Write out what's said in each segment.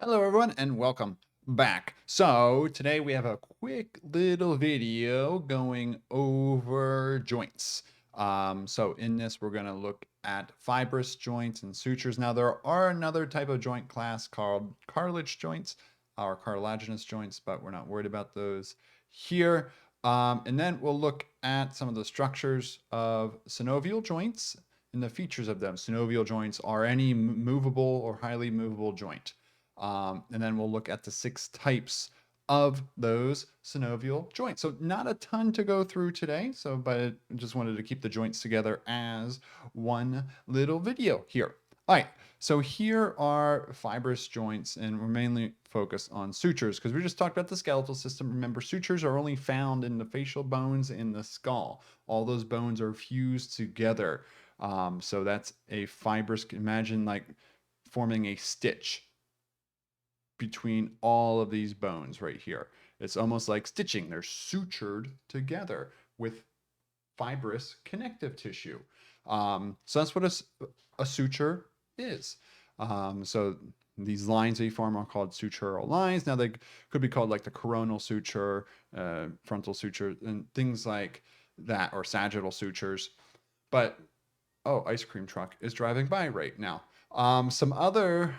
Hello everyone and welcome back. So today we have a quick little video going over joints. So in this we're going to look at fibrous joints and sutures. Now there are another type of joint class called cartilage joints or cartilaginous joints, but we're not worried about those here. And then we'll look at some of the structures of synovial joints and the features of them. Synovial joints are any movable or highly movable joint. And then we'll look at the 6 types of those synovial joints. So not a ton to go through today, but I just wanted to keep the joints together as one little video here. All right, so here are fibrous joints, and we're mainly focused on sutures because we just talked about the skeletal system. Remember, sutures are only found in the facial bones in the skull. All those bones are fused together. So that's a fibrous, imagine like forming a stitch between all of these bones right here. It's almost like stitching. They're sutured together with fibrous connective tissue. So that's what a suture is. So these lines they form are called sutural lines. Now they could be called like the coronal suture, frontal suture, and things like that, or sagittal sutures. But oh, ice cream truck is driving by right now. Some other,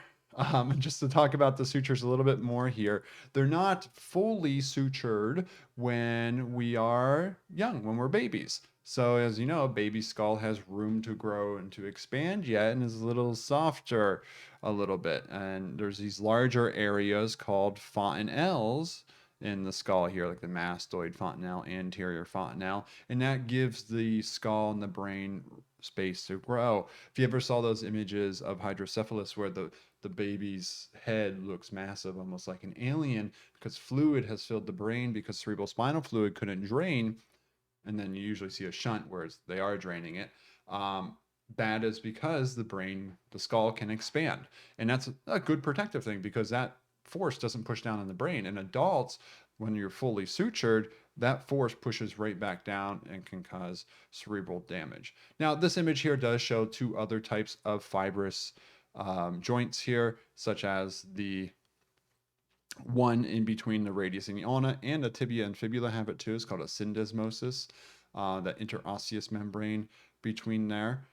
just to talk about the sutures a little bit more here, they're not fully sutured when we are young, when we're babies. So, as you know, a baby skull has room to grow and to expand yet and is a little softer a little bit. And there's these larger areas called fontanelles in the skull here, like the mastoid fontanelle, anterior fontanelle, and that gives the skull and the brain space to grow. If you ever saw those images of hydrocephalus where the baby's head looks massive, almost like an alien, because fluid has filled the brain because cerebral spinal fluid couldn't drain, and then you usually see a shunt where they are draining it. That is because the skull can expand. And that's a good protective thing because that force doesn't push down on the brain. In adults, when you're fully sutured, that force pushes right back down and can cause cerebral damage. Now, this image here does show 2 other types of fibrous joints here, such as the one in between the radius and the ulna, and the tibia and fibula have it too. It's called a syndesmosis. The interosseous membrane between there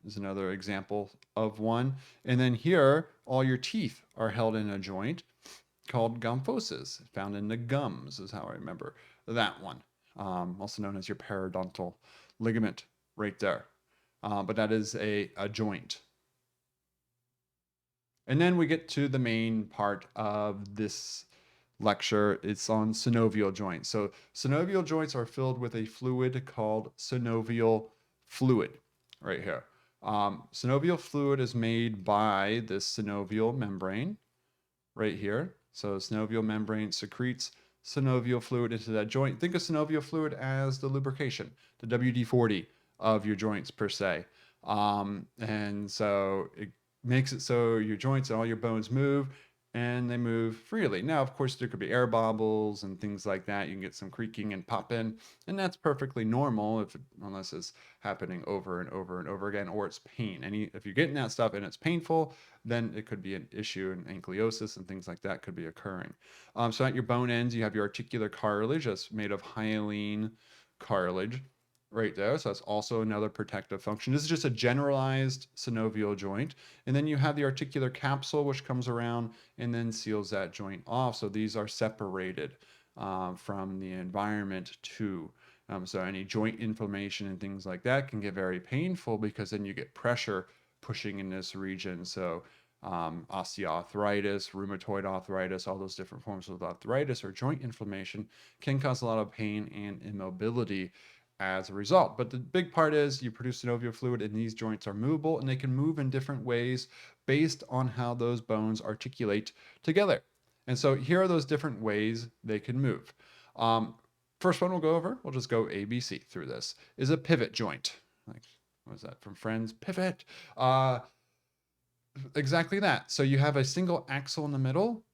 is another example of one. And then here, all your teeth are held in a joint called gomphosis, found in the gums, is how I remember that one. Also known as your periodontal ligament right there. But that is a joint. And then we get to the main part of this lecture. It's on synovial joints. So synovial joints are filled with a fluid called synovial fluid right here. Synovial fluid is made by this synovial membrane right here. So synovial membrane secretes synovial fluid into that joint. Think of synovial fluid as the lubrication, the WD-40 of your joints per se. And so it makes it so your joints and all your bones move and they move freely. Now, of course, there could be air bubbles and things like that. You can get some creaking and popping, and that's perfectly normal unless it's happening over and over and over again, or it's pain. If you're getting that stuff and it's painful, then it could be an issue, and ankylosis and things like that could be occurring. So at your bone ends, you have your articular cartilage that's made of hyaline cartilage right there. So that's also another protective function. This is just a generalized synovial joint. And then you have the articular capsule, which comes around and then seals that joint off. So these are separated from the environment too. So any joint inflammation and things like that can get very painful because then you get pressure pushing in this region. So osteoarthritis, rheumatoid arthritis, all those different forms of arthritis or joint inflammation can cause a lot of pain and immobility as a result. But the big part is you produce synovial fluid, and these joints are movable, and they can move in different ways based on how those bones articulate together. And so here are those different ways they can move. First one we'll go over, we'll just go ABC through this, is a pivot joint. Like, what was that from Friends? Pivot. Exactly that. So you have a single axle in the middle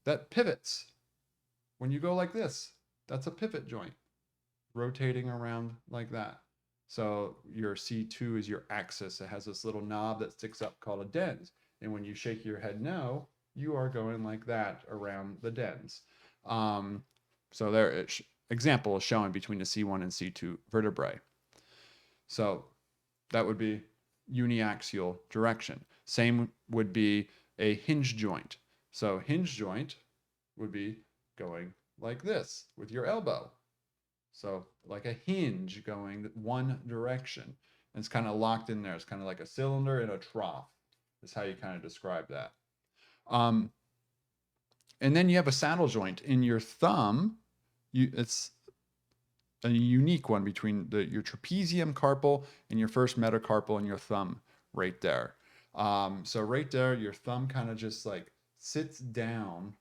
that pivots. When you go like this, that's a pivot joint rotating around like that. So your C2 is your axis. It has this little knob that sticks up called a dens. And when you shake your head no, you are going like that around the dens. Um, so there, example is showing between the C1 and C2 vertebrae. So that would be uniaxial direction. Same would be a hinge joint. So hinge joint would be going like this with your elbow. So like a hinge going one direction. And it's kind of locked in there. It's kind of like a cylinder in a trough. Is how you kind of describe that. Um, and then you have a saddle joint in your thumb. It's a unique one between your trapezium carpal and your first metacarpal and your thumb right there. So right there, your thumb kind of just like sits down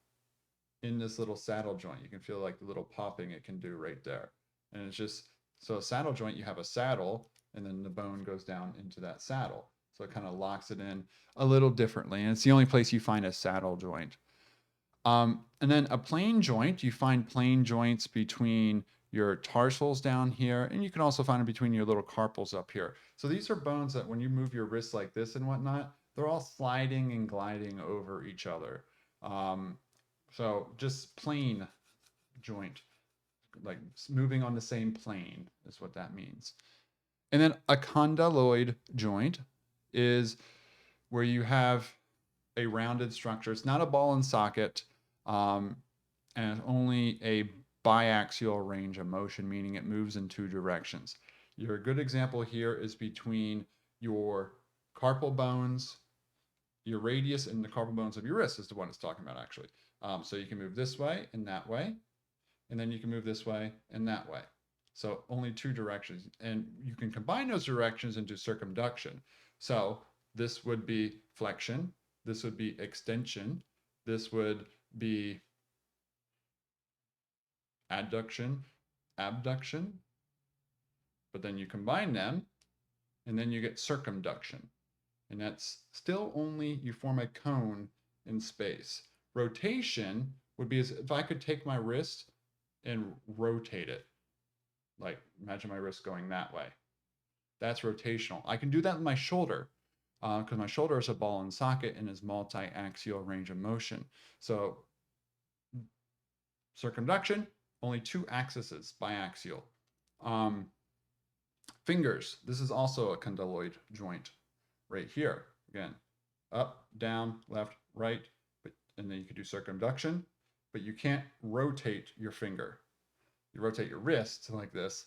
in this little saddle joint. You can feel like the little popping it can do right there. And it's just, so a saddle joint, you have a saddle and then the bone goes down into that saddle. So it kind of locks it in a little differently. And it's the only place you find a saddle joint. And then a plane joint, you find plane joints between your tarsals down here, and you can also find them between your little carpals up here. So these are bones that when you move your wrists like this and whatnot, they're all sliding and gliding over each other. So just plane joint, like moving on the same plane is what that means. And then a condyloid joint is where you have a rounded structure. It's not a ball and socket, and only a biaxial range of motion, meaning it moves in two directions. Your good example here is between your carpal bones, your radius, and the carpal bones of your wrist is the one it's talking about, actually. So you can move this way and that way, and then you can move this way and that way. So only two directions. And you can combine those directions into circumduction. So this would be flexion, this would be extension, this would be adduction, abduction, but then you combine them and then you get circumduction. And that's still only, you form a cone in space. Rotation would be as if I could take my wrist and rotate it. Like imagine my wrist going that way. That's rotational. I can do that with my shoulder because my shoulder is a ball and socket and is multi-axial range of motion. So circumduction, only two axes, biaxial. Fingers, this is also a condyloid joint right here. Again, up, down, left, right, and then you can do circumduction, but you can't rotate your finger. You rotate your wrist like this,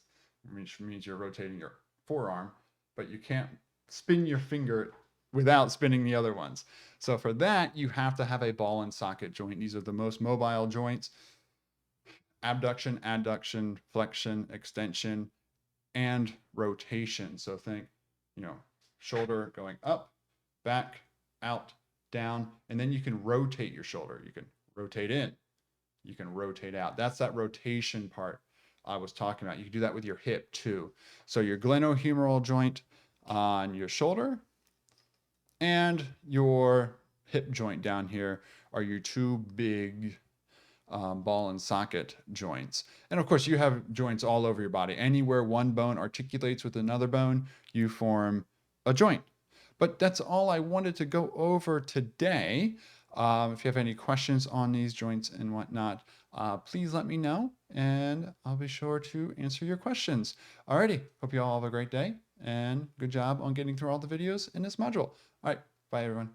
which means you're rotating your forearm, but you can't spin your finger without spinning the other ones. So for that, you have to have a ball and socket joint. These are the most mobile joints. Abduction, adduction, flexion, extension, and rotation. So think, shoulder going up, back, out, down, and then you can rotate your shoulder. You can rotate in, you can rotate out. That's that rotation part I was talking about. You can do that with your hip too. So your glenohumeral joint on your shoulder and your hip joint down here are your two big ball and socket joints. And of course, you have joints all over your body. Anywhere one bone articulates with another bone, you form a joint. But that's all I wanted to go over today. If you have any questions on these joints and whatnot, please let me know and I'll be sure to answer your questions. Alrighty, hope you all have a great day and good job on getting through all the videos in this module. All right, bye everyone.